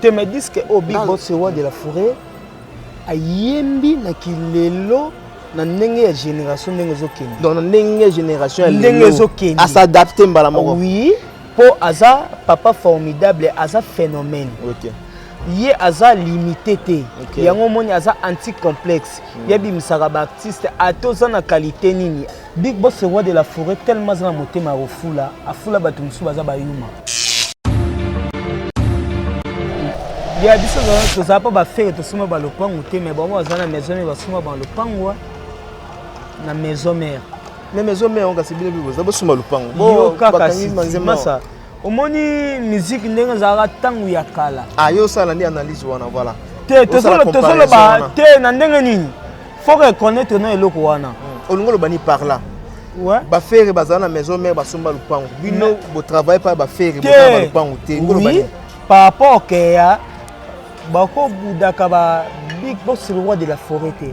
Tu me dis que au Big Boss Roi de la Forêt, a yembi na kilelo na ndenge ya génération ndenge zokeni. Donc na ndenge ya génération ndenge zokeni. À s'adapter mbala moko. Oui, pour aza papa formidable, aza phénomène. OK. Yé aza limité té. Yango moni aza anti-complexe. Yebi misaka ba artiste atoza na qualité nini. Big Boss Roi de la Forêt tellement za motema rofula, afula batu musu baza bayuma. Ya biso to za pa ba faire to suma ba lopango té mais bon baza na maison mais ba suma ba lopango na maison mère. Mais maison mère on ka sibile bibo za ba suma lopango. Bo bakangi manzema ça. Omoni musique ndenge zaka tangu ya kala. Ah yo sala ndi analyse wana voilà. To solo ba te na ndenge nini. Faut reconnaître na eloko wana. Olungolo bani par là. Ouais. Ba faire bazana na maison mère ba sumba lupango. Bino bo travail pas ba faire bo ba lupango te ngolo bani. Par rapport que ya bako budaka ba Big Boss Roi de la Forêt te.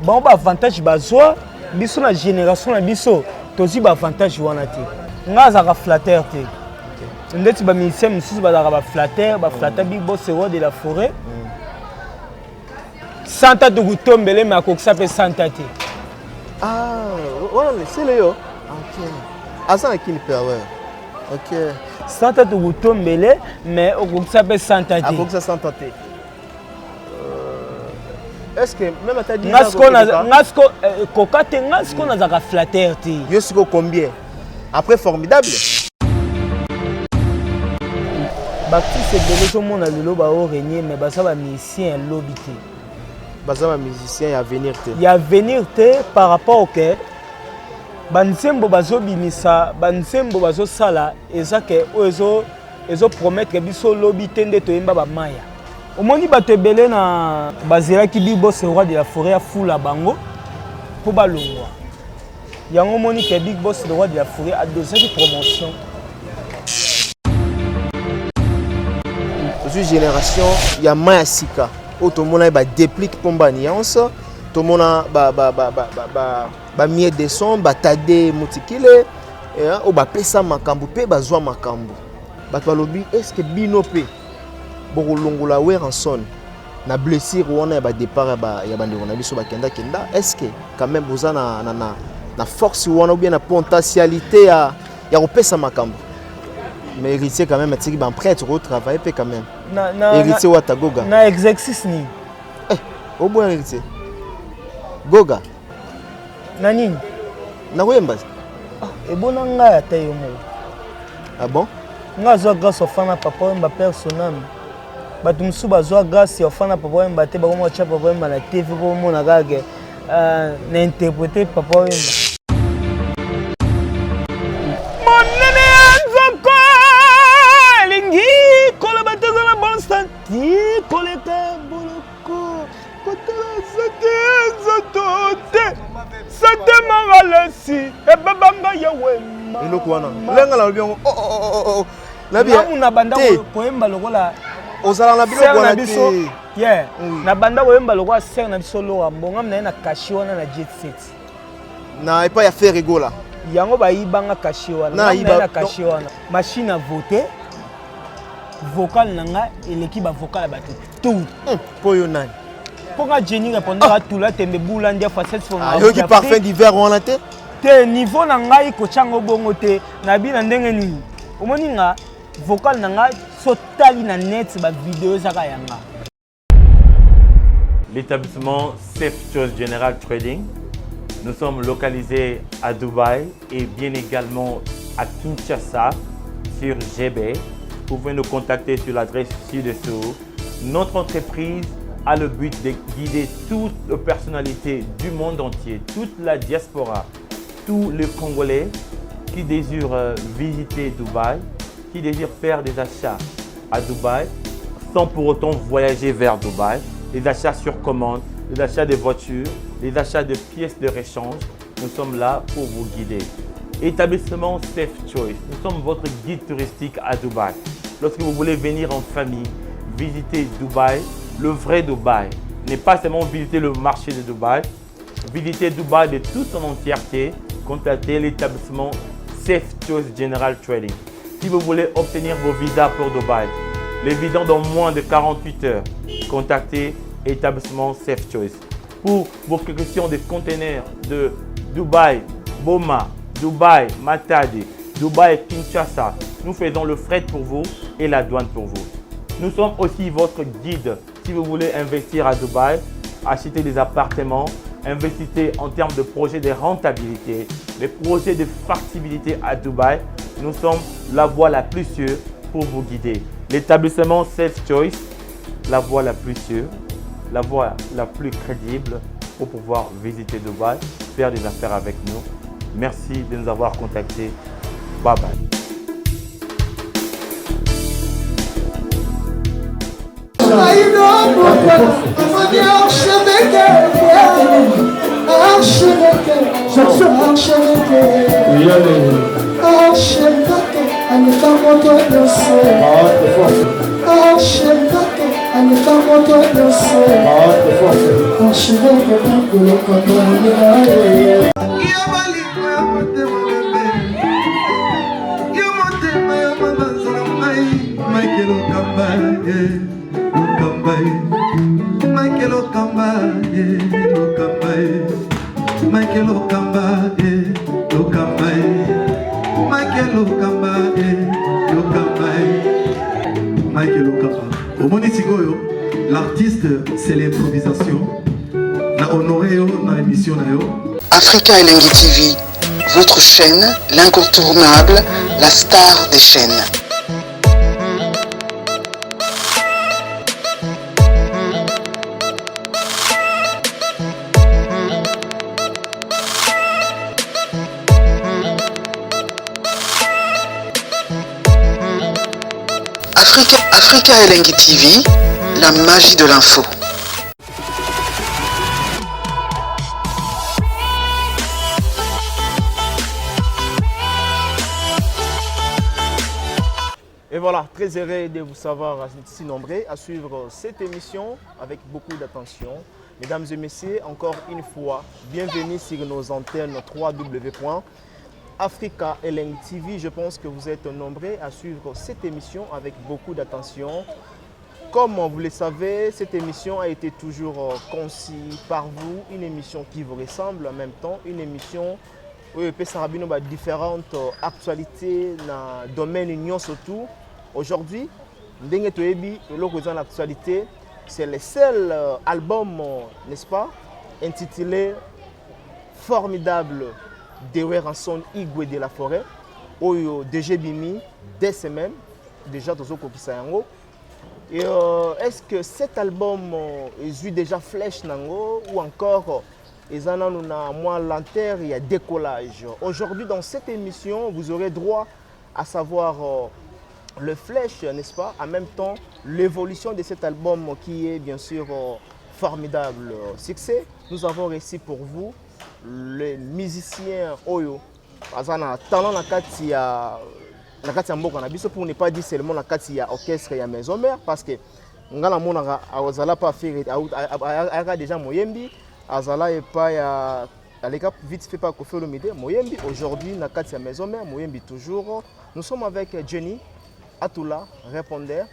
Ba ba avantage bazwa biso na génération na biso tozi ba avantage wana te. Ngaza ka flatteur te. Ndeti ba musicien mususu ba ba flatteur Big Boss Roi de la Forêt. Santa de Gutombele mais akokisa pe Santa te. Ah, voilà, c'est le yo. OK. Asa qui le père ouais. OK. Santa de Gutombele mais akokisa pe Santa te. Akokisa Santa te. Est-ce que même à ta dit ngasko kokate ngasko na zaka flatteur te. Yo siko combien? Après formidable. Baptiste Ebele to mona lelo ba o régner mais basa ba musicien lobby te. Basa ba musicien ya venir te. Ya venir te par rapport au que bansembo bazo bimisa bansembo bazo sala ezake ezo promettre biso lobby te nde to yemba ba maya. Omoni bato ebele na bazela ki Big Boss Roi de la Forêt fula bango po balongwa. Yango moni ke Big Boss Roi de la Forêt a dosé de promotion. Aujourd'hui génération ya maya sika. Tout le monde a déplique pour alliance. Tout le monde a mis des sons, batade mutikile, ou pesa makambu pe bazwa makambu. Batalobi est-ce que binope bokolongola weranson na blessure wana ba départ ya bandeko na biso bakenda kenda est-ce que quand même boza na force wana ou bien na potentialité ya kopesa makambu. Mais héritier quand même atiki ban prêtre au travail pe quand même. Héritier wata goga. Na exercice ni. Au bon héritier. Goga. Na nini? Na wemba. E bona nga ya tayo mo. Ah bon? Nga zo grâce au fana papa wemba personnel. Batu musu bazwa grâce au fana papa wemba te ba mo cha papa wemba na TV ko mo na gage na interpréter papa wemba. Koleka boloko kotala sate sate mangalesi ebabanga ya wema eloko wana lenga la bien na bien na banda koyemba lokola ozala na biloko wana biso yeah na banda koyemba lokola ser na biso lo ambonga na na kashi wana na jet set na epa ya faire egola yango bayibanga kashi wana na kashi wana machine à voter vocal nanga eleki ba vocal ba tout poyo nani poka Jenny répondra tout là tembe bula ndia facette fo nga yo ki parfum d'hiver wana te niveau na ngai ko chango bongo te na bi na ndenge nini omoni nga vocal nanga so tali na net ba vidéo zaka yanga. L'établissement Safe Choice General Trading, nous sommes localisés à Dubaï et bien également à Kinshasa sur GB. Vous pouvez nous contacter sur l'adresse ci-dessous. Notre entreprise a le but de guider toutes les personnalités du monde entier, toute la diaspora, tous les Congolais qui désirent visiter Dubaï, qui désirent faire des achats à Dubaï sans pour autant voyager vers Dubaï. Les achats sur commande, les achats de voitures, les achats de pièces de rechange. Nous sommes là pour vous guider. Établissement Safe Choice, nous sommes votre guide touristique à Dubaï. Lorsque vous voulez venir en famille, visiter Dubaï, le vrai Dubaï, n'est pas seulement visiter le marché de Dubaï, visiter Dubaï de toute son entièreté, contactez l'établissement Safe Choice General Trading. Si vous voulez obtenir vos visas pour Dubaï, les vidant dans moins de 48 heures. Contactez établissement Safe Choice. Pour vos questions de conteneurs de Dubaï, Boma, Dubaï, Matadi, Dubaï, Kinshasa, nous faisons le fret pour vous et la douane pour vous. Nous sommes aussi votre guide si vous voulez investir à Dubaï, acheter des appartements, investissez en termes de projets de rentabilité, les projets de factibilité à Dubaï. Nous sommes la voie la plus sûre pour vous guider. L'établissement Safe Choice, la voie la plus sûre, la voie la plus crédible pour pouvoir visiter Dubaï, faire des affaires avec nous. Merci de nous avoir contactés. Bye bye. L'artiste, c'est l'improvisation. Na honoré dans l'émission. Africa Elengi TV, votre chaîne, l'incontournable, la star des chaînes. Africa Elengi TV, la magie de l'info. Et voilà, très heureux de vous savoir si nombreux à suivre cette émission avec beaucoup d'attention. Mesdames et messieurs, encore une fois, bienvenue sur nos antennes www.Africa Elengi TV. Je pense que vous êtes nombreux à suivre cette émission avec beaucoup d'attention. Comme vous le savez, cette émission a été toujours conçue par vous, une émission qui vous ressemble en même temps, une émission où il peut s'arrêter différentes actualités dans le domaine union surtout. Aujourd'hui, l'actualité, c'est le seul album, n'est-ce pas, intitulé Formidable de Ranson Igwe de la Forêt, où déjà bimi des semaines, déjà dans le et est-ce que cet album est déjà flèche nango ou encore ils en ont moins lanterne, il y a décollage. Aujourd'hui dans cette émission, vous aurez droit à savoir le flèche, n'est-ce pas? En même temps, l'évolution de cet album qui est bien sûr formidable succès. Nous avons réussi pour vous les musiciens Oyo. Azana talent na kati ya pour ne pas dire seulement la kati ya orchestre ya maison mère parce que ngala mona azala pas faire a déjà moyembi azala et pas ya aleka vite fait pas Koffi Olomide moyembi aujourd'hui na kati ya maison mère moyembi toujours. Nous sommes avec Jenny Atoula, répondeur.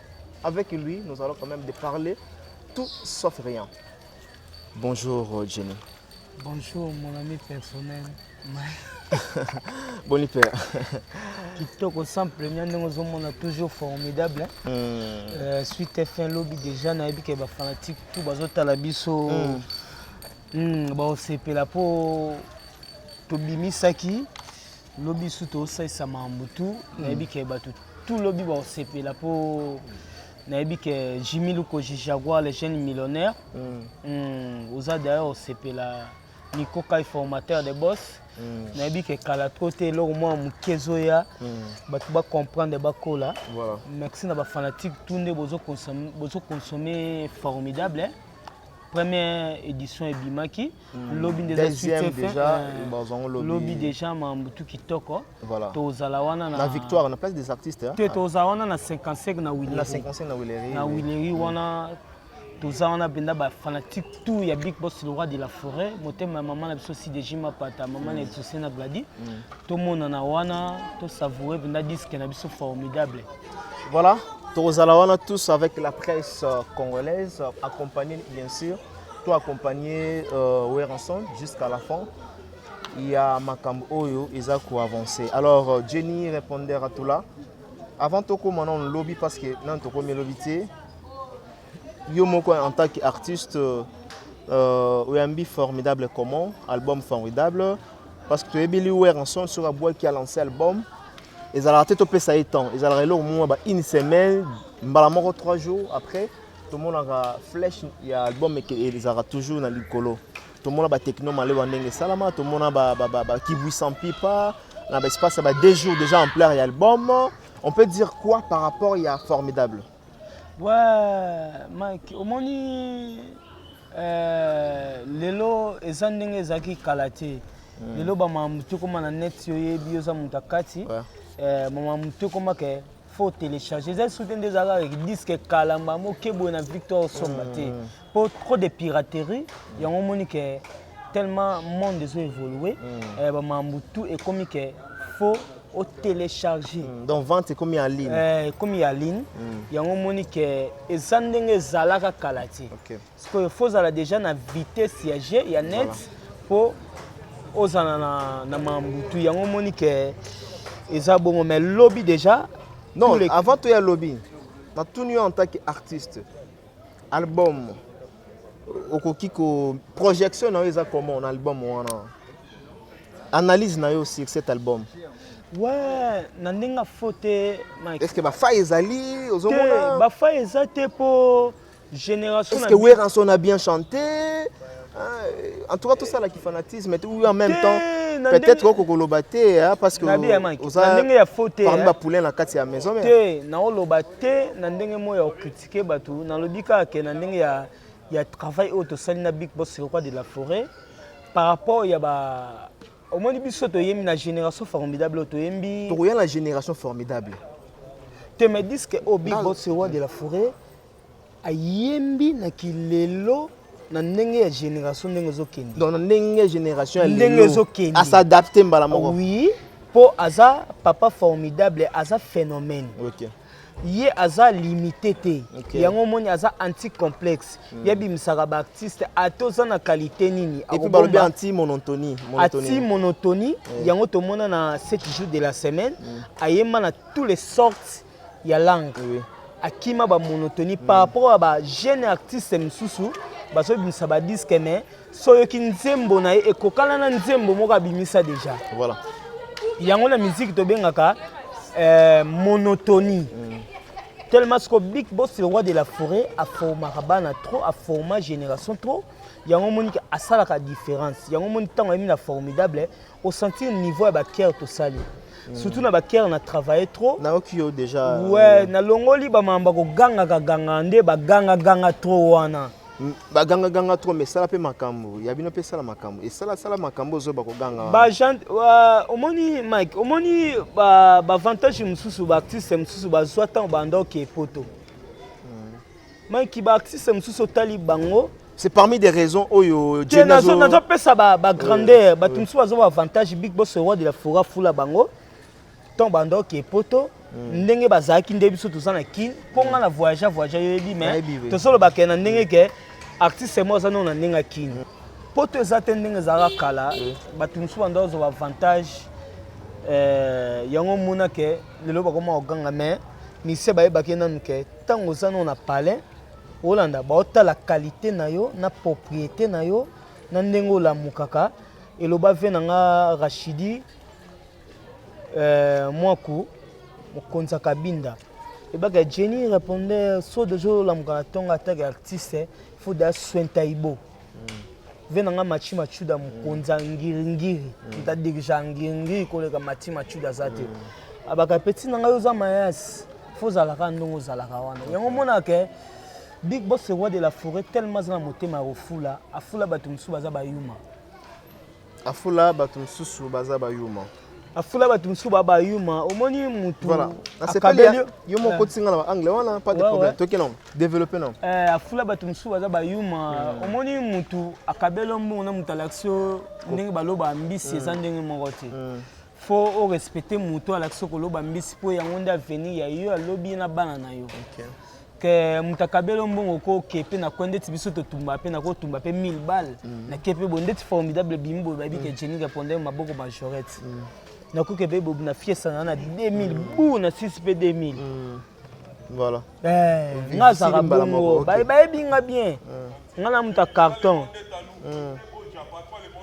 Avec lui, nous allons quand même parler tout sauf rien. Bonjour Jenny. Bonjour mon ami personnel. Bon père. Kitoko simple, on a toujours formidable. Suite fin lobby déjà na ebi ke ba fanatique tout bazota la biso. Ba CP la po to bimisaki lobby suto sai samambutu na ebi ke ba tout lobby ba CP la po na ebi ke Jimmy Luko Jaguar les jeunes millionnaires. Oza d'ailleurs CP la Nico Kai formateur de boss. Nabi ke kala côté là au moins mukezoya ba tu ba comprendre ba kola. Voilà. Merci na ba fanatique tout ne bozo consommer formidable. Première édition et bimaki lobby deuxième déjà lobby déjà mambutu kitoko. Voilà. To zalawana la victoire on a place des artistes hein. To zalawana na 55 na Willeri. Na 55 na Willeri. Na Willeri wana tous on a benda ba fanatique tout ya big boss le roi de la forêt moté ma maman na biso si déjà ma pata maman na biso na gladi tout monde na wana to savourer benda disque na biso formidable. Voilà, Torozalawana tous avec la presse congolaise, accompagné bien sûr, tout accompagné Weranson jusqu'à la fin. Il y a Makambo Oyo, Isaac ou avancé. Alors Jenny répondait à tout là. Avant de commencer le lobby parce que non to comme lobby yo moko en tant qu'artiste Oyambi formidable comment album formidable parce que tu es Billy Weranson sur la boîte qui a lancé l'album. Ils ont raté tout ça étant. Ils ont raté au moins une semaine, 3 jours après. Tout le monde a flèche, il y a l'album et ils ont toujours dans le colo. Tout le monde a techno malé wandenge salama, tout le monde a kiboui sans pipa. Dans l'espace, 2 jours déjà en plein album. On peut dire quoi par rapport à formidable? Ouais, Mike, au moins lelo ezandenge ezaki kalate. Lelo ba mamutu koma na net yo yebi yo za mutakati. Mama mutu koma ke faut télécharger. J'ai soutenu des arabes qui disent que kalamba mo kebo na Victor Sombate. Pour trop de piraterie, il y a un moment que tellement monde a évolué. Ba mamutu est comme que faut au télécharger. Donc vente comme en ligne. Comme il y a ligne, il y a un moment que ezandenge zalaka kalate. Parce que faut ala déjà na vitesse siège, il y a net pour ozana na mambutu. Il y a un moment que ezabongo mais lobby déjà. Non, avant tout il y a lobby. Na tout nu en tant qu'artiste. Album okokiko projection na eza comment on album wana. Analyse na yo sur cet album. Ouais, nandenga faute. Est-ce que ba fa ezali ozomona? Ba fa ezate pour génération. Est-ce que Weranson a bien chanté? En tout cas tout ça là qui fanatisme ou en même temps peut-être au kokolobaté parce que nandenga ya faute. Parmi ba poulet na kati ya maison mais. Te na olobaté nandenga mo ya critiquer batu na lobika ke nandenga ya travail auto salina Big Boss roi de la forêt par rapport ya ba au moins biso to yemi na génération formidable to yembi to la génération formidable te me dis que au Big Boss roi de la forêt a yembi na kilelo na ndenge ya génération ndenge zokende donc ndenge génération ndenge zokende à s'adapter mbala moko oui pour aza papa formidable aza phénomène. OK. Yé aza limité te. Yango moni aza anti-complexe. Yebi misaka ba artiste atoza na qualité nini. Et puis balobi anti-monotonie. Anti-monotonie. Yango to mona na 7 jours de la semaine. Ayema na tous les sortes ya langue. Akima ba monotonie par rapport à ba jeune artiste msusu. Baso bimisa ba disque mais soyoki nzembo na e kokala na nzembo moko bimisa déjà. Voilà. Yango la musique to bengaka monotonie. Tellement que Big Boss le roi de la forêt a formé Rabana trop, a formé génération trop. Il y a un monde qui a ça la différence. Il y a un monde qui a formidable au sentir niveau à Baker tout ça. Surtout na Baker on a travaillé trop. Na okio déjà. Ouais, na longoli ba mamba ko ganga nde ba ganga trop wana. Ba ganga trop mais ça la pe makambo. Ya bino pe ça la makambo. Et ça la makambo zo ba ko ganga. Ba gente omoni Mike, omoni ba avantage mususu ba artiste mususu ba zwata ba ndoke poto. Mike ba artiste mususu tali bango. C'est parmi des raisons oyo Jenazo nazo pesa ba grandeur, ba tumsu ba zo avantage Big Boss roi de la forêt fula bango. Ton ba ndoke poto. Ndenge bazaki nde biso tozana kin ponga na voyager yebi mais to solo ba kena ndenge ke artiste mo za na ndenge kin poto ezate ndenge za kala batumsu bando zo avantage yango muna ke lelo ba koma oganga mais mise ba yeba kena nke tango za na palais Olanda ba ota la qualité na yo na propriété na yo na ndenge la mukaka eloba ve nga Rachidi mwaku Mokonza Kabinda. Et bah Jenny répondait soit de jour la mukaratonga attaque artiste il faut da soin taibo. Venanga machi machuda Mokonza ngiri nta dirija ngiri koleka machi machuda zate. Abaka petit nanga yoza mayas faut zalaka ndongo zalaka wana. Yango mona ke Big Boss roi de la forêt tellement za motema rofula afula batumsu baza bayuma. Afula batumsu baza bayuma. Afula batumsu baba yuma omoni mutu voilà c'est pas bien yo mon côté singa na anglais wana pas de problème toke non développer non afula batumsu baza ba yuma omoni mutu akabelo mbongo na mutalaxio ndenge baloba ambisi eza ndenge moko te faut respecter moto à l'action koloba mbisi po yango nda venir ya yo alobi na bana na yo que mutakabelo mbongo ko kepe na kwende tibiso to tumba pe na ko tumba pe 1000 balles na kepe bonde formidable bimbo babi ke Jenny répondait maboko majorette na ko kepe bobu na fiesta na 2000 bou na 6 p 2000 voilà nga za bongo ba binga bien nga na muta carton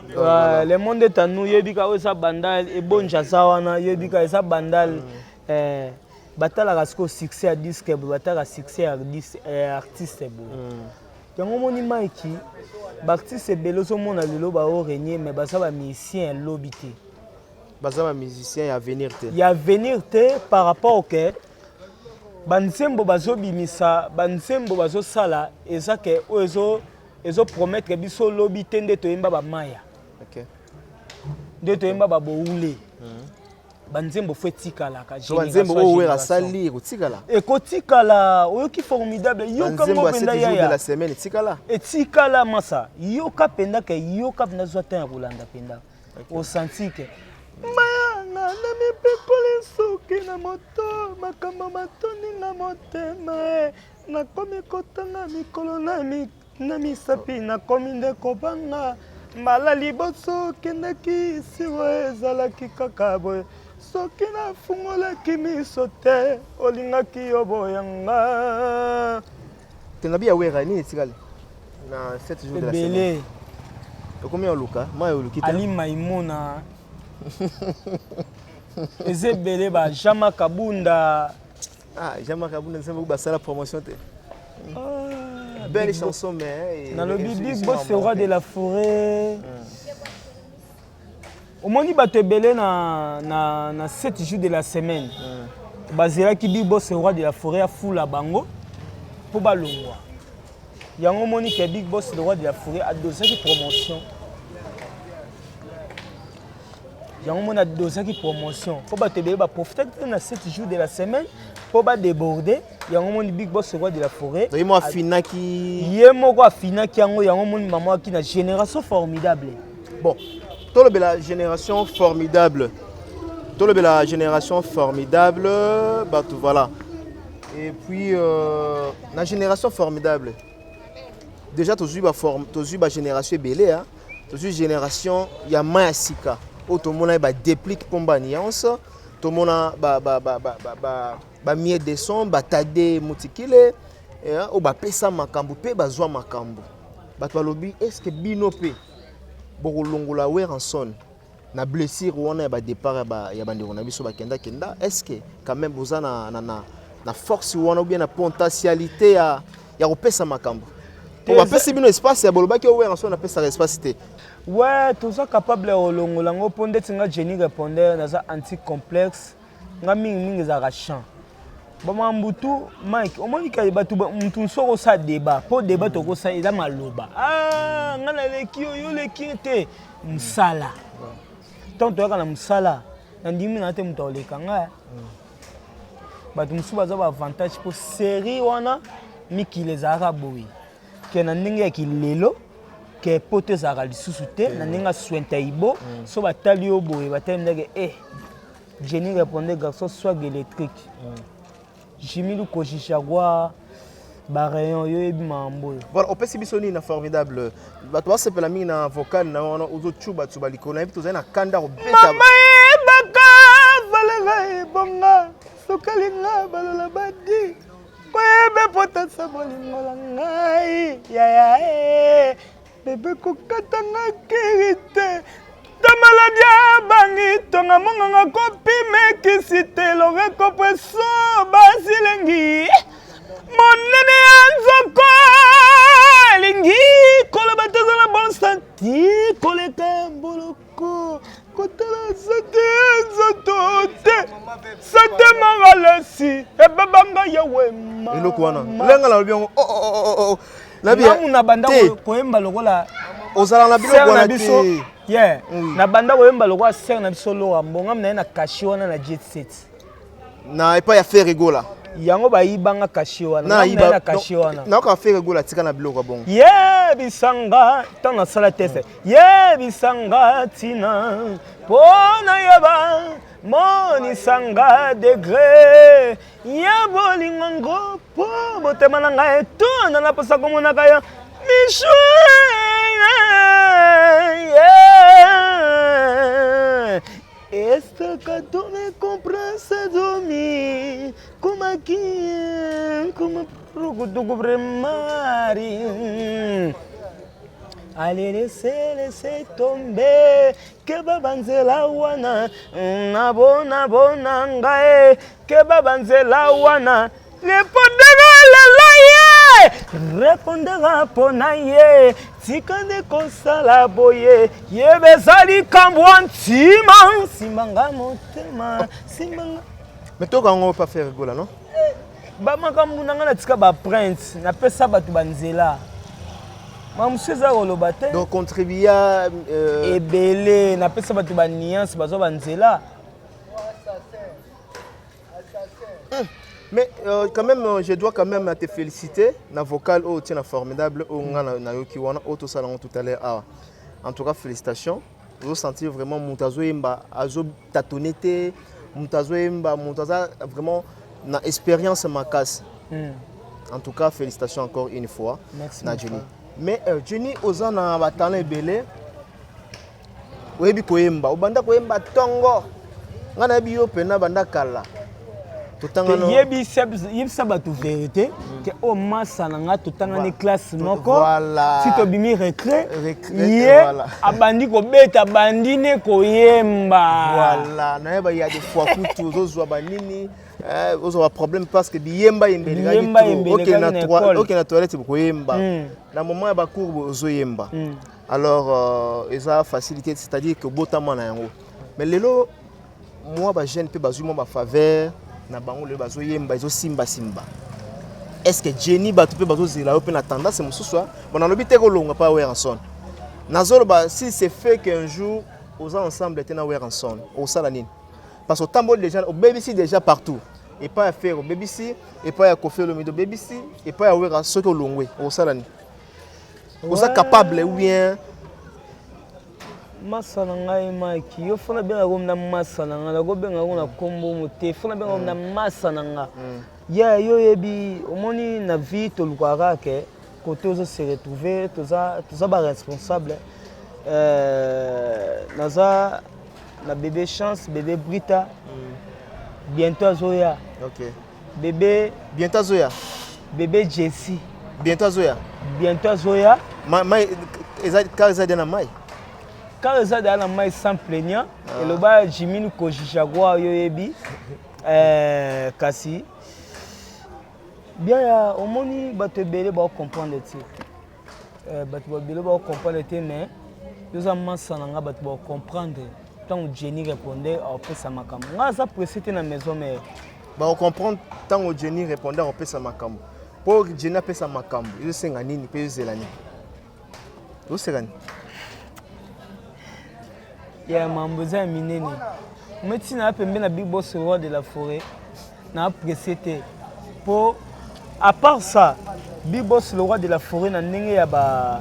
le monde est à nous yebika o sa bandal e bonja sawana yebika esa bandal batala rasco succès à disque batala succès à artiste bo yango moni maiki l'artiste beloso mona lelo ba o régner mais basa ba musicien lobité basa ba musicien ya venir te par rapport au que bansembo bazo bimisa bansembo bazo sala eza ke ezo promettre biso lobité nde to yemba ba maya nde to yemba ba boule banzembo fo etikala ka banzembo oyo asali kotikala ekotikala oyo ki formidable yoka mo penda ya de la semaine etikala masa yoka penda ke yoka penda zota ya kolanda penda o senti ke mayanga na mipekole soki na moto makambo matoni na motema nakomi kotanga mikolo na misapi nakomi nde kobanga mbala liboso kendaki siwa ezalaki kaka boye soki nafungolaki miso te olingaki yo boyanga tengabi ya wera nini etikali na 7 jours de la semaine okomi oluka mai oluki te ali maimuna eza ebele ba Jama Kabunda Jama Kabunda nsembo basala promotion te belle chanson mais nalobi Big Boss c'est roi de la forêt au moins bato ebele na 7 jours de la semaine bazela ki Big Boss c'est roi de la forêt a fula bango po balongwa yango moni ke Big Boss le roi de la forêt a dosé promotion yango moni a dosé promotion po bato ebele ba profiter na 7 jours de la semaine po ba déborder yango moni Big Boss roi de la forêt yemo afinaki yemo afinaki yango moni maman qui na génération formidable bon tout le la génération formidable bah tout voilà et puis la génération formidable déjà tozu ba génération belé hein tozu génération ya mayasika o to mona ba déplique pomba nuance to mona ba mieux de son batade mutikile o ba pesa makambu pe bazwa makambu bato balobi est-ce que bino pe bokolongola Weranson na blessure wana ba départ ya bandeko na biso bakenda est-ce que quand même boza na force wana ou bien na potentialité ya kopesa makambu on va pesa bino espace ya bolobaki Weranson na pesa espace te ouais tout ça capable olongola ngo ponde tinga Jenny répondait dans un anti complexe nga mingi za rachan bama mbutu Mike omoni ka batu mtu soko sa débat po débat to ko sa eza maloba nga na leki yo leki te msala tant to kana msala na ndimi na te mtu oleka nga batu msuba za ba avantage po série wana miki les araboui ke na ndenge ya kilelo ke pote za lisusu te na ndenge swenta ibo so batali yo boye batali ndenge Jenny répondait garçon swag électrique Jimmy Kojishagwa Barayon Yoebi Mamboy. Voilà, on peut si bisoni na formidable. Ba to se pela mingi na vocal na wana uzo chuba tuba likona bitu za na kanda ko beta. Mama baka valela bonga sokalinga balola badi. Kwebe potasa bolingola ngai ya bebe kokatanga kirite. Tamaladia bangi tonga monga kopime kisite loreko preso basilengi monene anzoko lingi kola batazana bon santi koleka boloko kotala sate zotote sate mangalesi ebabanga yawe ma eloko wana lenga la bien na bien na banda koyemba lokola ozala na biloko wana te yeah na banda koyemba lokola ser na biso lo mbonga na kashi wana na jet set na epa ya faire egola yango bayibanga kashi wana na kashi wana na ka faire gola tika na biloko bon yebisanga tant na sala tese yebisanga tina pona yeba monisanga degré ya bolingo po botema na ngai tona na posa komonaka yo michou Est-ce que tu me comprends ça dormir comme qui comme pour mari allez laisser tomber que babanzela wana na bona ngai que babanzela wana répondera ponaye tika de kosala boye yebezali kambwa ntima simanga motema simanga mais to kango pas faire gola non bamakambu nanga na tika ba prince na pesa batu banzela mamuseza koloba te donc contribuer ebele na pesa batu ba nuance bazo banzela. Mais quand même, je dois quand même te féliciter. Na vocal, oh, tiens, formidable. Oh, na yoki wana, oh, tout ça tout à l'heure. En tout cas, félicitations. Vous sentez vraiment Moutazo Emba, azo tatonete, Moutazo Emba, Moutaza vraiment na expérience ma casse. En tout cas, félicitations encore une fois. Merci. Na Jenny. Mais Jenny, ozana batana ebele. Oyebi koyemba, obanda koyemba tongo. Ngana biyo pena banda kala. yebisa bato vérité ke o masa na nga totangani classe moko si tobimi recré ye abandi kobeta abandi ne koyemba voilà nayeba ya des fois kutu ozozwa banini ozwa problème parce que biyemba ok na toilette koyemba na moment ya bacours ozoyemba alors eza facilité c'est-à-dire que botama na yango mais lelo moi ba jeune pe bazui mo ba faveur na bango le bazo yemba izo simba est-ce que Jenny batu pe bazo zela pe na tendance mususu bon na lobité ko longa pa Weranson nazolo ba si c'est fait qu'un jour aux ensemble était na Weranson au sala nini parce que tambo déjà au BBC déjà partout et pas à faire au BBC et pas à Kofi Olomide BBC et pas à Weranson ko longwe au sala nini vous êtes capable ou bien masana ngai maki yo fona benga ko na masana nga ko benga ko na kombo mote fona benga ko na masana nga ya yo yebi omoni na vie to lukwaka ke côté ozo se retrouver toza ba responsable naza na bébé chance bébé Brita bientôt azoya OK bébé bientôt azoya bébé Jessie bientôt azoya mai eza na mai quand ils ont dans mai sans plaignant et le bas Jimmy Kojishagwa yoyebi kasi bien ya omoni bato belé ba comprendre ti bato belé ba comprendre ti mais nous avons sananga bato ba comprendre tant Jenny répondait au pesa makambo nga za précité na maison mais ba comprendre tant Jenny répondait au pesa makambo pour Jenny pesa makambo yo senga nini pe zelani yo serani ya mamboza minene médecine a pembe na Big Boss roi de la forêt na précité pour à part ça Big Boss le roi de la forêt na ndenge ya ba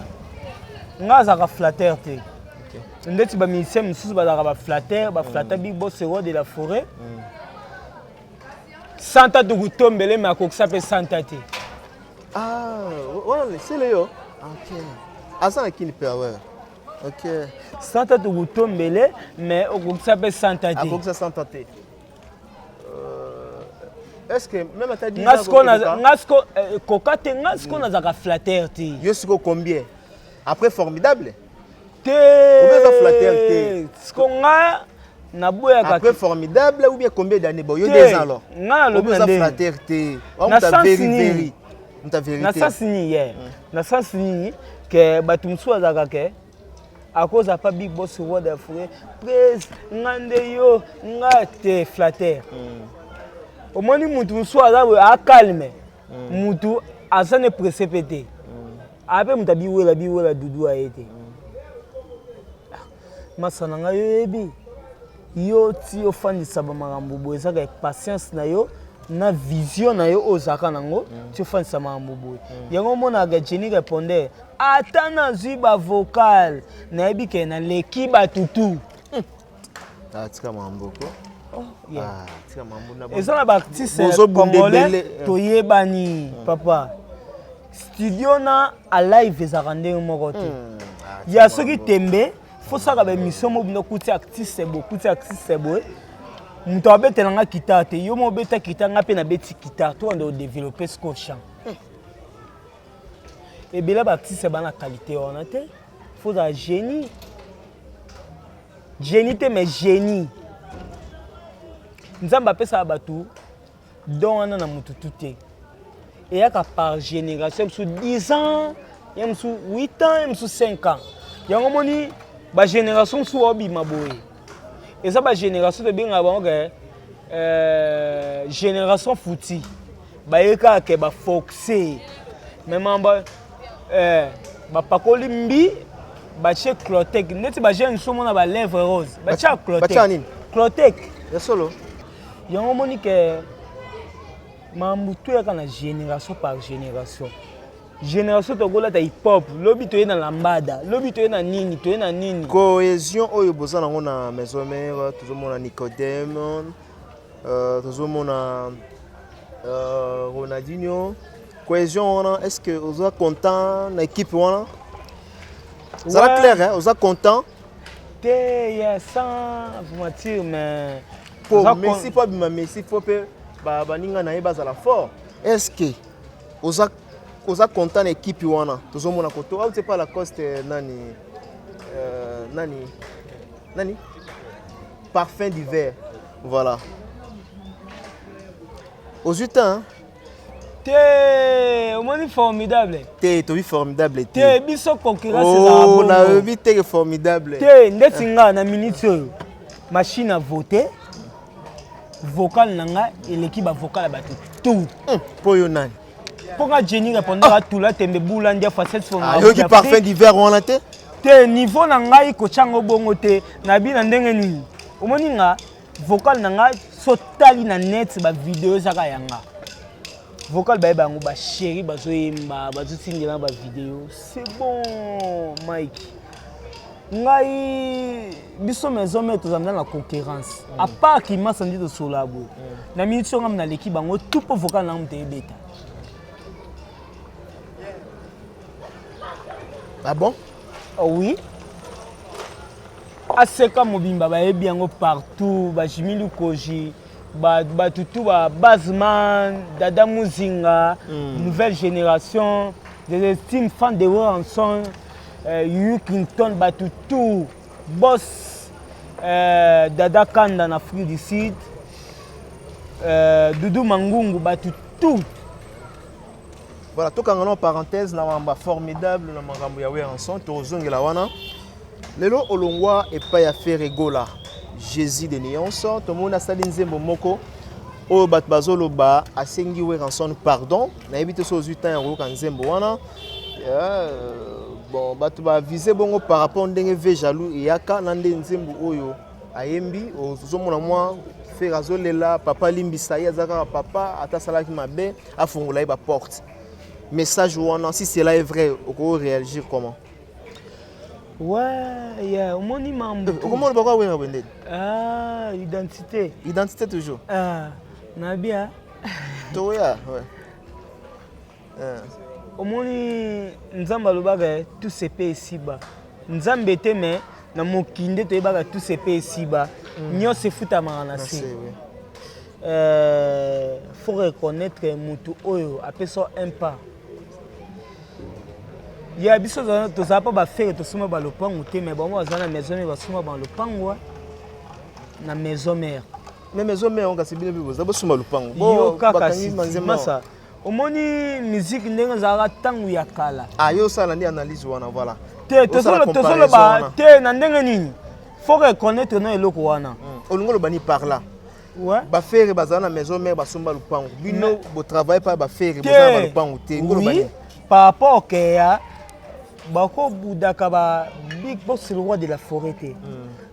ngaza ka flatteur te ndeti ba musicien mususu ba ba flatteur Big Boss roi de la forêt Santa de Gutombele mais akokisa pe Santa te voilà c'est le yo OK asa kini pe ouais OK. Santa de Gutombele, mais au groupe s'appelle Santa T. Est-ce que même à ta dit Ngasko kokate ngasko na zaka flatteur ti. Yo siko combien? Après formidable. Te. Combien ça flatteur te? Sko nga na boya ka. Après formidable ou bien combien d'années bon yo 2 ans alors. Nga lo bien ça flatteur te. On t'a vérifié. On t'a vérifié. Na sasini hier. Na sasini que batumsu azaka ke. À cause de pas Big Boss roi de la forêt, presse, ngande yo, ngate flatteur. Au moins mutu soit à calme. Mutu asa ne précipité. Après muta biwela dudu a été. Masana nga yo ebi. Yo ti ofandi saba marambo boza ka patience na yo, na vision na yo ozaka nango tu fais ça mambo yango mona ga Jenny répondait ata nazwi ba vocal na yebi ke na leki ba tutu tika mambo ko tika mambo na ezana ba artiste congolais toyebani papa studio na a live ezakande moko te ya soki tembe faut ça ba mission mo bino kuti artiste bo muto abetelanga guitare te yo mo beta guitare nga pe na beti guitare to ndo développer ce chant et bela ba artiste ba na qualité on a te faut un génie te mais génie nzamba pesa batu don wana na mutu tuté et yaka par génération sous 10 ans yam sous 8 ans yam sous 5 ans yango moni ba génération sous obi maboye et ça ba génération de bien avant que génération fouti ba yeka ke ba foxé même ba pakoli mbi ba che clotek neti ba jeune somo na ba lèvres rose ba cha clotek clotek ya solo yango moni ke mambutu ya kana génération par génération to gola ta hip hop lobi to na lambada lobi to na nini cohésion oyo boza nango na maison mère tozomona Nicodème tozomona Ronaldinho cohésion wana est-ce que oza content na équipe wana ça va clair hein oza content te ya sans vous mentir mais pour Messi pas bima Messi faut pe ba ninga na yeba za la fort est-ce que oza content na équipe wana tozomona koto au pas la coste nani parfum d'hiver voilà aux 8 ans te omoni formidable te formidable te biso concurrence oh na vite formidable te ndeti nga na minute oyo machine à voter vocal nanga et l'équipe vocal ba tout po yo nani pourquoi Jenny répondait à tout là tembe boulanda facette son yo qui parfum d'hiver on a te niveau na ngai ko chango bongo te na bi na ndenge nini omoni nga vocal nanga so tali na net ba vidéo saka yanga vocal ba bango ba chéri ba zo yemba ba zo tindela ba vidéo c'est bon Mike ngai biso maison mais tozamna na concurrence à part qui m'a senti de solabo na minute ngam na l'équipe bango tout pour vocal na mte beta. Ah bon? Oh oui. Aseka mobimba ba yebi yango partout, ba Jimilu Koji, ba tutu ba Bazman, Dada Muzinga, nouvelle génération, des estimes fans de Ranson, Yu Clinton ba tutu, boss Dada Kanda en Afrique du Sud, Doudou Mangungu ba tutu. Voilà, tout quand on a parenthèse, na mamba formidable, na mangambo ya Weranson, tozongela wana. Lelo olongwa et pas ya faire rigola. Jésus de Néonson, tout le monde a sali nzembo moko. O bat bazolo ba asengi Weranson pardon. Na évité so 8 ans en nzembo wana. Bon, bat ba viser bongo par rapport ndenge ve jaloux et yaka nande nzembo oyo. Ayembi ozomona moi faire azolela papa limbisa ya zaka papa ata salaki mabe afungola ba porte. Message ou non, si cela est vrai, on peut réagir comment? Ouais, il y a un monument. Comment on va voir? Ah, identité. Identité toujours. Ah, Nabia. Toi, ouais. Au moni, nzamba lobaga tout se paye ici bas. Nzambe te mais na mokinde te baga tout se paye ici bas. Nyo se futa maranasi. Faut reconnaître mutu oyo après ça un pas. Il y a des choses que tu n'as pas fait, tu as pas le pan, mais bon, moi, dans la maison, il va se mettre le pan, na maison mère. Mais maison mère, on a bien vu, vous avez le pan. Yo, kaka, ça. Au moni musique, n'est pas tant ou yakala. Ah, yo, ça, l'année analyse, voilà. Te, faut reconnaître non eloko wana. Olungo lo bani par là. Ouais. Ba faire bazana maison mère ba somba lupango. Bino bo travail pas ba faire bazana lupango te ngolo bani. Par rapport au Kenya, bako budaka ba big boss le roi de la forêt te.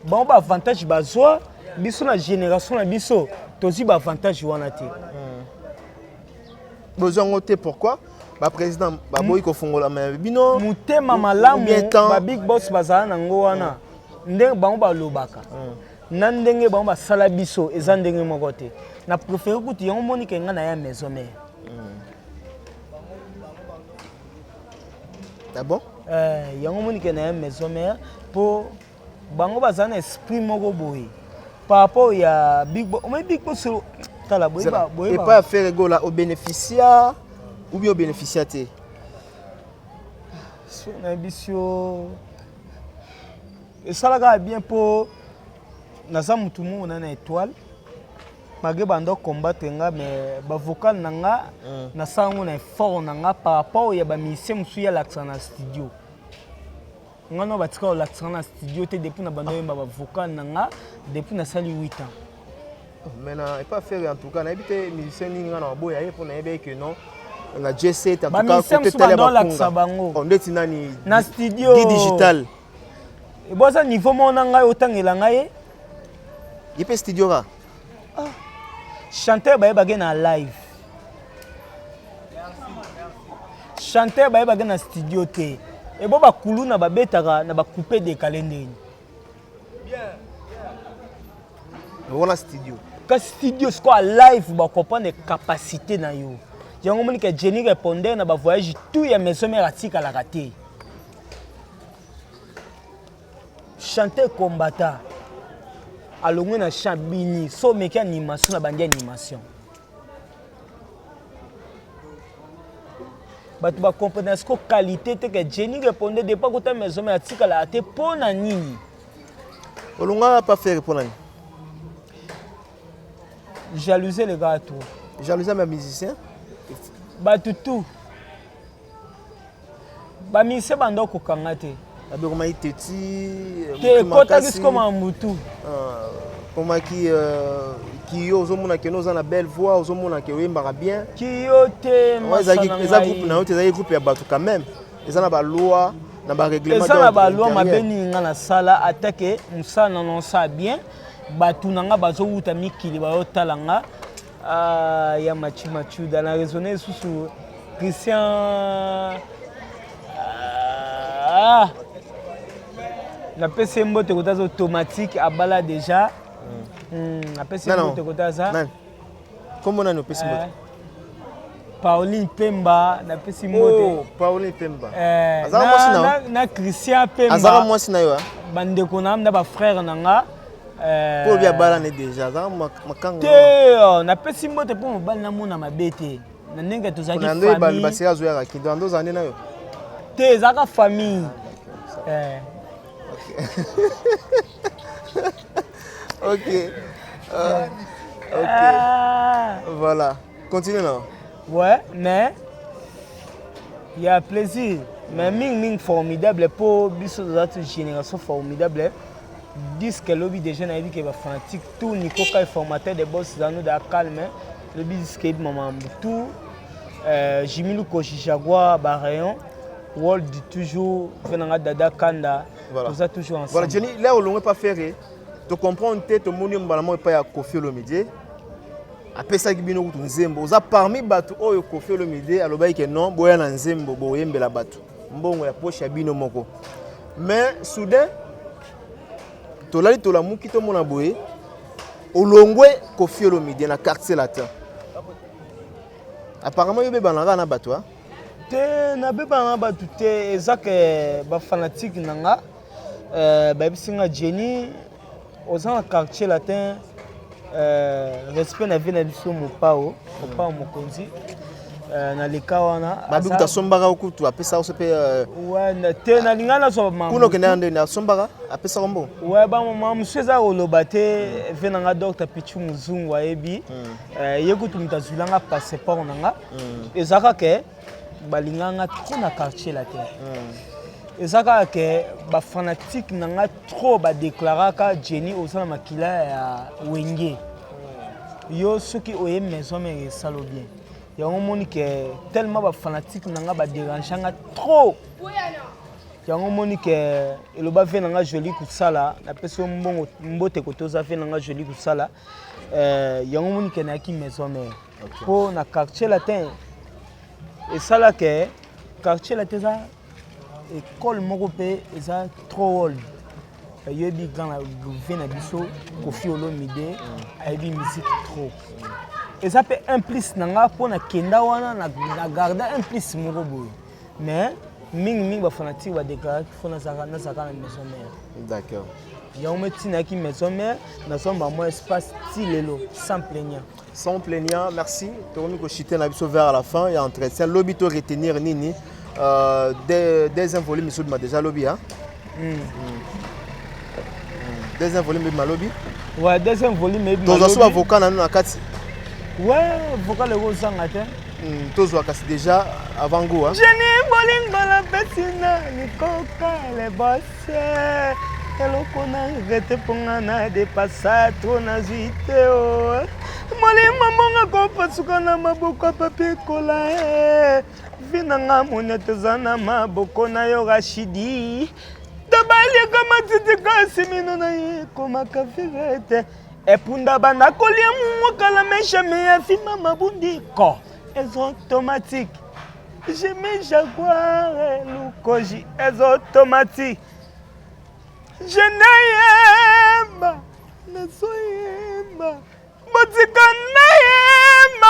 Ba ba avantage bazwa biso na génération na biso tozi ba avantage wana te. besoin ngote pourquoi ba président ba boyi ko fongola mais bino mutema malamu ba big boss bazala nango wana ndenge bango balobaka na ndenge bango basala biso eza ndenge moko te na préféré kuti yango moni ke nga na ya maison mère ah bon yango moni ke na ya maison mère po bango bazala na esprit moko boye par rapport ya big boss mais big boss tala boye ba et pas faire gola au bénéficiaire ou bien au bénéficiaire te na biso esalaka bien po naza mutu moko na étoile malgré bando combattre nga mais ba vocal nanga na sango na effort nanga par rapport ya ba musicien musu ya l'accent na studio ngano batika l'accent na studio te depuis na bando yemba ba vocal nanga depuis na sali 8 ans maintenant et pas faire en tout cas na habité musicien ninga na boya ye pour na yebe que non na G7 en ba tout cas côté télé ba on ndeti nani na studio digital et boza niveau mona ngai otangela ngai yepe studio ra chanteur baye bagé na live chanteur baye bagé na studio te et bo bakulu na babetaka na ba couper décalé ndeni voilà studio ka studio c'est quoi live ba comprendre capacité na yo yango moni ke Jenny répondait na ba voyage tout ya maison mère atika la raté chanteur combattant alongwe na chabini so meki animation na bandi animation bato ba comprendre ce que qualité te que Jenny répondait de pas kota maison mais atika la raté pona nini olonga pas faire pour nani jalouser les gars tout jalouser mes musiciens bato tout ba musicien bando ko kanga te abe koma iteti te kota kisko mamutu comment qui yo ozomona ke noza na belle voix ozomona ke oyembaka bien ki yo te eza groupe na yo te eza groupe ya bato quand même eza na ba loi na ba règlement eza na ba loi mabeni nga na sala attaque musana non ça bien bato nanga bazowuta mikili bayotala nga ya machu dans la raisonner sous Christian na PC mbote kotaza automatique abala déjà na PC mbote kotaza nan comment on PC mbote Pauline Pemba na PC mbote oh Pauline Pemba na Christian Pemba azara mwasi na yo bande konam na ba frère nanga pour bien balane déjà azara makanga te na PC mbote pour mobali na mona mabete na ndenge tozaki famille na ndo basi azo ya kindo ndo zande na yo te zaka famille ok. Voilà. Continue là. Ouais, mais il y a plaisir. Mais ming formidable pour biso de cette génération formidable. Disque lobby des jeunes a dit qu'il va fanatique tout Nico Kai formateur des boss dans nous de calme. Le disque maman tout Jimilou Koshi Jaguar Barayon World toujours venant Dada Kanda. Voilà. Tout ça toujours ensemble. Voilà, Jenny, là où l'on n'est pas fait, tu comprends que mon nom est pas à Kofi Olomide. Après ça, il y a un Zembo. Parmi les bateaux, il y a Kofi Olomide, alors il y a non, il y a un Zembo, il y a un bateau. Bon, il y a poche à Bino Moko. Mais soudain, tu as dit que tu as dit que tu as dit que Kofi Olomide dans le quartier latin. Apparemment, il y a un bateau. Te na beba na bato te ezaka ba fanatique nanga ba bisinga Jenny oza na quartier latin respect na vie na biso mopao mokonzi na leka wana ba bikuta sombaka okutu apesa oso pe ouais te na lingana so mama kuno kena ande na sombaka apesa kombo ouais ba mama museza oloba te venanga docteur Pichu Muzungu ayebi yekutu mutazulanga passeport nanga ezaka ke balinganga trop na quartier la terre ezaka ke ba fanatique nanga trop ba déclaraka Jenny osala makila ya wenge yo soki oye maison mais salo bien ya omoni ke tellement ba fanatique nanga ba déranganga trop ya omoni ke eloba ve nanga joli kusala na peso mbongo mbote kotoza ve nanga joli kusala ya omoni ke na ki maison mais po na quartier latin Et ça là que quartier là eza école moko pe eza trop old. Yebi dans la vena biso Kofi Olomide ayebi musique trop. Et ça peut implice nanga pona kenda wana na garder implice moko boy. Mais mingi ba fanatique ba déclarer qu'il faut na saka na maison mère. D'accord. Il y a un médecin qui maison mère, nous sommes à moins espace tilelo sans plaignant. Sans plaignant, merci. Tourne ko chiter na biso vers à la fin et entretien lobby to retenir nini des volumes sur ma déjà lobby hein. Deuxième volume de ma lobby. Ouais, deuxième volume de ma lobby. Tous avocat na kati. Ouais, avocat le gros sang até. Tous wakasi déjà avant go hein. Jenny bolingo la pesina ni koka le bosse. Eloko na rete ponga na dépassa trop na zite o. Molimo monga ko pasuka na maboko papier kola. Vinanga monete zana maboko na yo Rashidi. Tabali kama titi kasi mino na ye koma kafirete. Epunda bana kolia mwakala mesha meya fima mabundiko. Es automatique. Je me jaguar lukoji es automatique. Je n'aime pas, Botika n'aime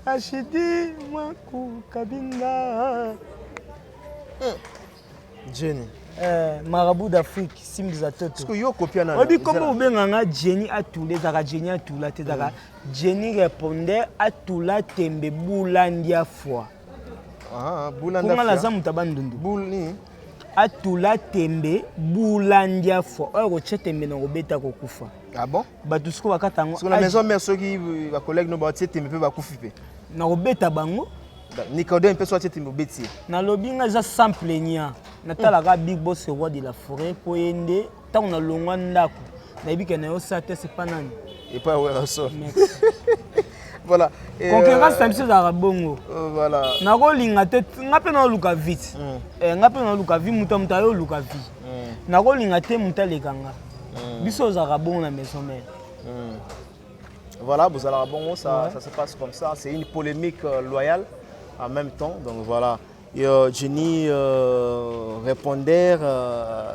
Ashidi Mwaku Kabinda. Jenny. Marabout d'Afrique, Simbiza Toto. Est-ce que yo copie na? Obi comment ubenganga Jenny Atula, zaka Jenny Atula te zaka Jenny répondait Atula tembe bulandia foi. Ah, bulandia foi. Comment la zamu tabandundu? Bulni. Atula tembe bulandia foi. Oyo tembe na robeta kokufa. Ah bon? Batu siko bakatango. Sur la maison mère soki ba collègue no ba tembe pe ba kufipe. Na robeta bango. Nicodème peut soit tembe beti. Na lobinga za sans plaignant. Natalaka big boss roi de la forêt pour yende tant na longwa ndako. Na yebika na yo sa te c'est pas nani. Et pas ouais ça. Voilà. Concurrence c'est monsieur za bongo. Voilà. Na ko linga te ngape na luka vite. Ngape na luka vite muta yo luka vite. Na ko linga te muta lekanga. Biso za bongo na maison mère. Voilà, vous allez bon ça se passe comme ça, c'est une polémique loyale en même temps. Donc voilà. Et Jenny répondait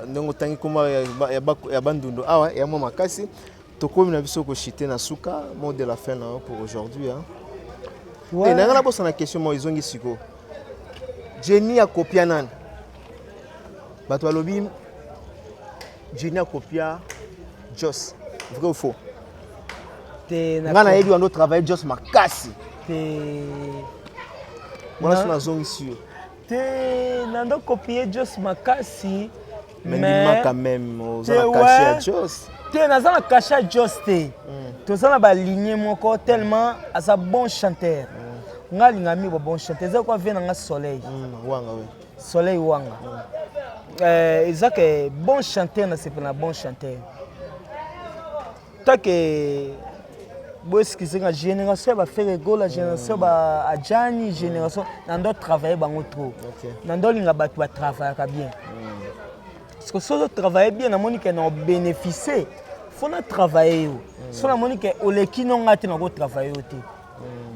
ndongo tangi kuma ya bandundu ah ouais ya mama makasi tokomi na biso ko chiter na suka mot de la fin pour aujourd'hui hein. Ouais. Et nanga na bossa na question mo izongi siko. Jenny a copia nan. Bato alobi Jenny a copia Jos. Vrai ou faux? Ngana yebi ando travailler Jos makasi. Voilà sur la zone ici. Nando copier Jos makasi mais quand même aux caché Jos. Naza na caché Jos te. To ça na ba lignée moko tellement as un bon chanteur. Nga lingami bon chanteur. Ça quoi vient nga soleil. Wanga oui. Soleil wanga. Ezaka bon chanteur na c'est pas bon chanteur. Ta que boss qui c'est la génération va faire ego la génération va adjani génération nando travailler bango trop. Nando linga batu va travailler bien. Parce que si on travaille bien na moni que na bénéficier, faut na travailler. Si na moni que oleki no ngati na go travailler oté.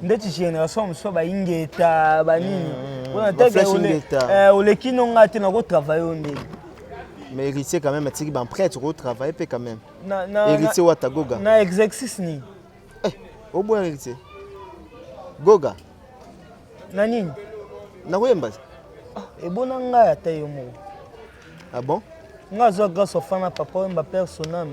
Ndeti génération mso ba ingeta ba nini. On teke oleki no ngati na go travailler onde. Mais héritier quand même atiki ban prêtre au travail peut quand même. Héritier wata goga. Na exercice ni. Au bon héritier. Goga. Na nini? Na wemba. E bona nga ata yo mo. Ah bon? Nga zo grâce au fana papa wemba personnel.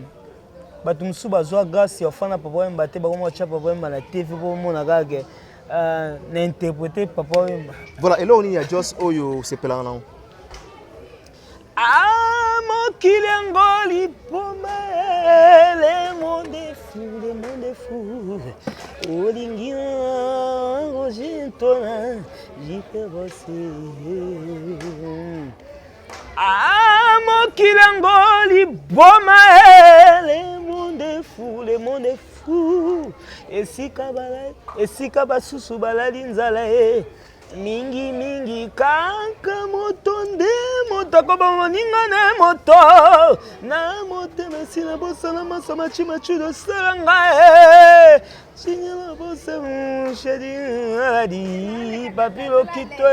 Batu musu bazwa grâce au fana papa wemba te ba ko mo cha papa wemba na TV ko mo na gage na interpréter papa wemba. Voilà, et là on y a Jos Oyo sepela na. Ah mon kilengoli poma le monde est fou olingia ojintona jipebose. Ah mon kilengoli poma le monde est fou esika basusu balali nzala mingi mingi kaka moto nde moto akoboma ningana moto na motema esila bosala masama chimachudo osala ngai chinyala bose mushedi papilo kito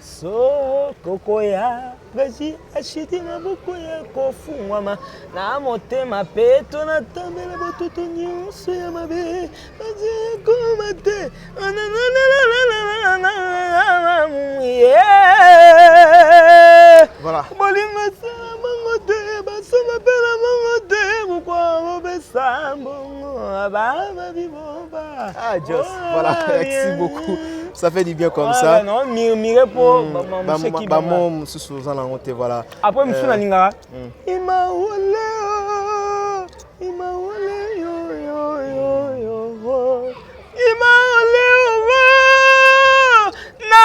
so kokoya gaji ashiti maboko ya kofungwama na motema peto na tambela bototo nyonso ya mabe bazi komate Voilà. bolingo sala mongo te basoma pela mongo te kokwa bobesa mbongo ababa biboba. Ah, Joss, voilà, merci beaucoup. Ça fait du bien comme ça. Non, mire pour Bamom sous en honte, voilà. Après monsieur Nalinga. Imaole yo yo yo yo. Imaole na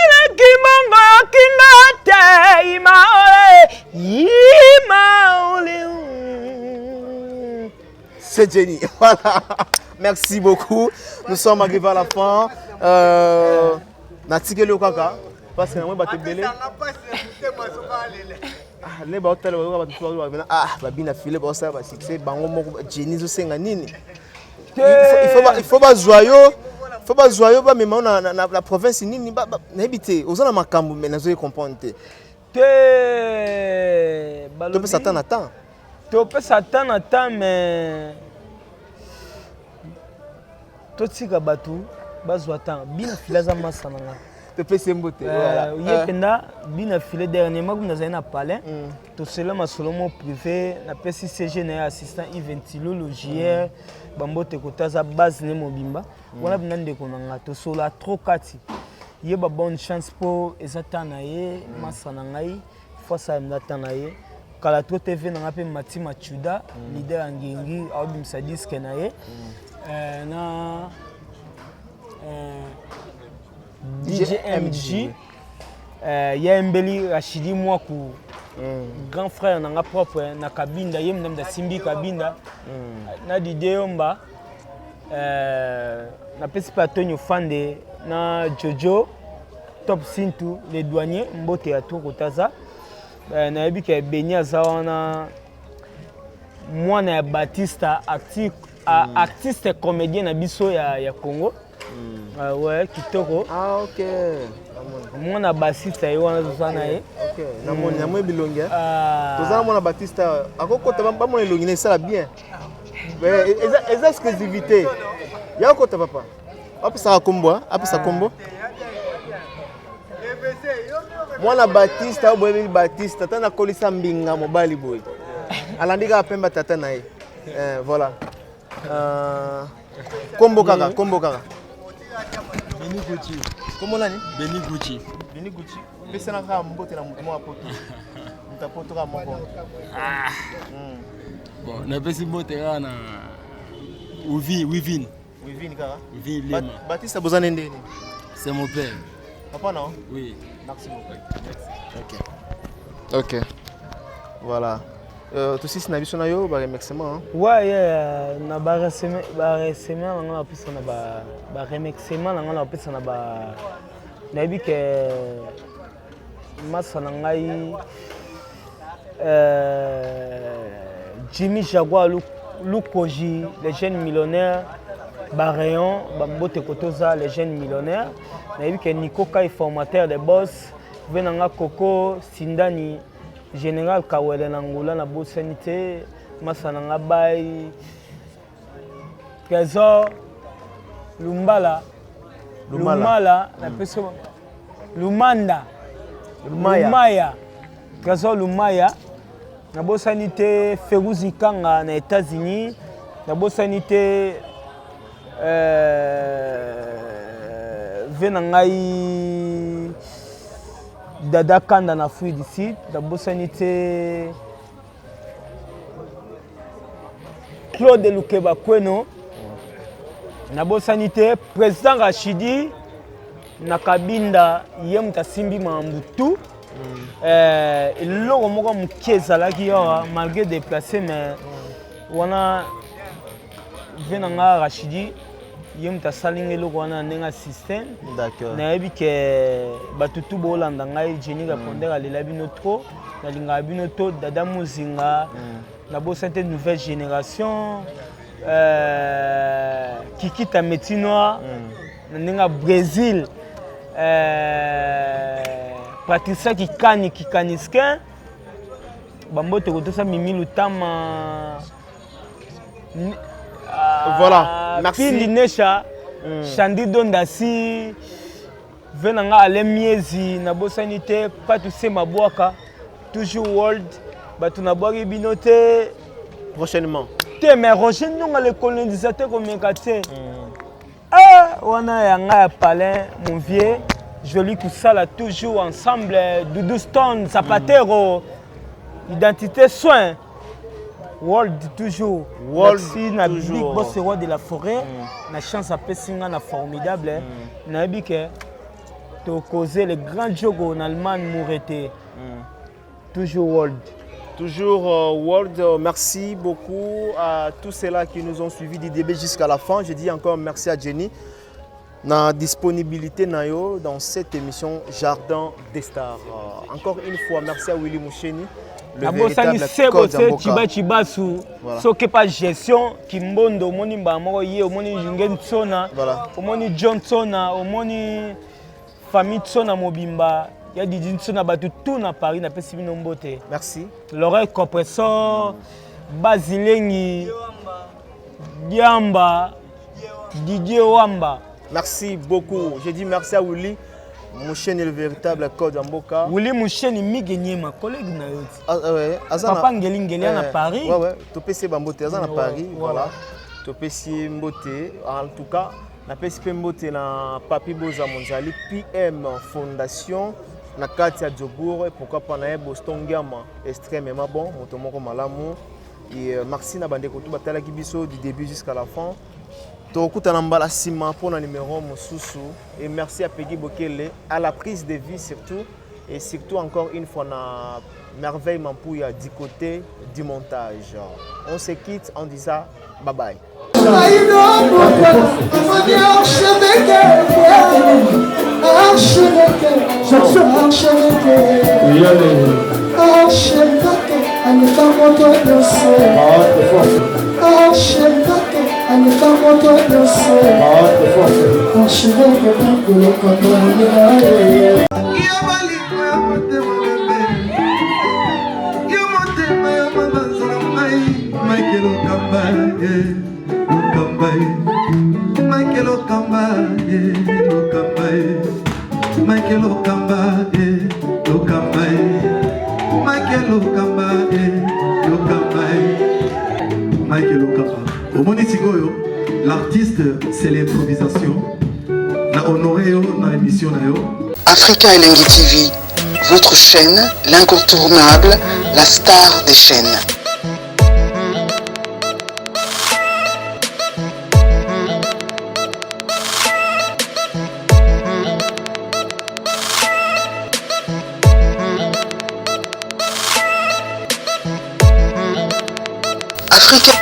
la kimongo kingate imaole. C'est Jenny. Voilà. Merci beaucoup. Nous sommes arrivés à la fin. Natigé le kaka. Parce que moi, je suis belé. Les bateaux, babina filé, ça va succès. Jenny, je sais nini. Il faut pas joyeux. Il faut pas joyeux, mais la province nini ba n'habiter. Aux gens makambu, mais nous comprendre. Tu peux s'attendre à temps. Tu peux s'attendre à temps, mais totika batu bazwa temps bina filaza masananga te peux sembote voilà yependa bina filé dernièrement kuna zaina palais to cela masolomo privé na pesi CG na assistant Iventilo logier bambote kotaza base ne mobimba wana bina ndeko nanga to sola trop kati yeba bonne chance pour ezatana ye masananga yi face à mdatana ye kala to TV na ngape Matima Chuda leader angengi abimsa disque na ye na DJ MG Yembeli Rachidi Mwaku grand frère nanga propre na Kabinda yem ndam da Simbi Kabinda na Dideomba na pesi Antonio Fande na Jojo Top Sintu les douaniers mbote ya to kotaza na yebi ke Benya zawana mwana ya Batista artiste comédien na biso ya Congo. Ouais, kitoko. Ah OK. Mwana Batista yona zana ye. OK. Na mwana bilongi. Tozana mwana Batista akokota ba mwana elongi ça bien. Mais exclusivité. Ya okota papa. Apisa kombo, apisa kombo. Mwana Batista boyebi Batista tana kolisa mbinga mobali boy. Alandika pemba tata na ye. Voilà. Kombo kaka. Beni Gucci. Comment nani? Beni Gucci. Beni Gucci. Pesa na kama mbote na mtu mwa poto. Mtapoto kama moko. Bon, na pesi mbote na Wivin kaka. Wivin Lema. Batista bozane ndeni. C'est mon père. Papa non? Oui. Merci beaucoup. OK. Voilà. Tout si na biso na yo ba remerciement. Ouais, na ba remerciement na pesa na ba remerciement na pesa na ba na bi ke masa na ngai Jimmy Jaguar Lukoji les jeunes millionnaires Barayon Bambote Kotoza les jeunes millionnaires na bi ke Nico Kai formateur des boss venanga Coco Sindani Général Kawele Nangoula na Bosanité Masananga Bay Trésor Lumala na peso Lumanda Lumaya Trésor Lumaya na Bosanité Ferouzi Kanga na États-Unis na Bosanité venangai Dada Kanda na Afrique du Sud, la Bosanité Claude Lukeba Kweno, na Bosanité président Rachidi na Kabinda Yemta Simbi Mambutu. Eloko moko mukeza laki yawa malgré déplacé mais wana venanga Rachidi ye mutu asalinga eloko wana ndenge ya système. D'accord. Que batutu bolanda ngai Jenny Kapondera alela bino trop nalingaka bino to dada Muzinga nabosa te nouvelle génération Kikita Metinois na ndenge ya Brésil Patricia Kikaniske bambote kotosa Mimi Lutama voilà, merci. Pindi Nesha Chandi Dondasi venanga ale miezi na bosani te patu se mabwaka toujours world batu na bwaki binote prochainement te mais Roger Ndonga le colonisateur comme te ah wana yanga ya palin mon vieux joli kusala toujours ensemble Doudou Stone Zapatero identité soin world toujours world merci na big boss roi de la forêt na chance à pesinga na formidable na bike to causer le grand jogo en Allemagne mourete toujours world world merci beaucoup à tous ceux-là qui nous ont suivis du début jusqu'à la fin. Je dis encore merci à Jenny na disponibilité nayo dans cette émission Jardin des Stars. Encore une fois merci à Willy Moucheni. Abosani sebo se chibasu soke pas gestion kimbondo omoni mbamoko ye omoni Jungen Tsona omoni John Tsona omoni famille Tsona mobimba ya Didi Tsona batu tout na Paris na pesi bino mbote. Merci. L'oreille compresseur Basilengi Diamba Didier Wamba. Merci beaucoup. Je dis merci à Willy Moucheni, le véritable code en Boka. Willy Moucheni Migeni ma collègue na yoti. Ah ouais, Papa Ngelingeli à Paris. Ouais, Topesi Bambote à Paris, voilà. Topesi Mbote, en tout cas, na pesi Mbote na Papi Boza Monzali PM Fondation na Katia Djobour et pourquoi pas na Boston Gama extrêmement bon, motomoko malamu et merci na bande koto batala kibiso du début jusqu'à la fin. Tokutana mbala sima pour le numéro Mosusu et merci à Peggy Bokele à la prise de vie surtout et surtout encore une fois na merveille Mampouya du côté du montage. On se quitte en disant bye bye. L'artiste, c'est l'improvisation. Na honoré dans l'émission. Africa Elengi TV, votre chaîne, l'incontournable, la star des chaînes.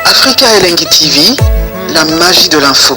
Africa Elengi TV, la magie de l'info.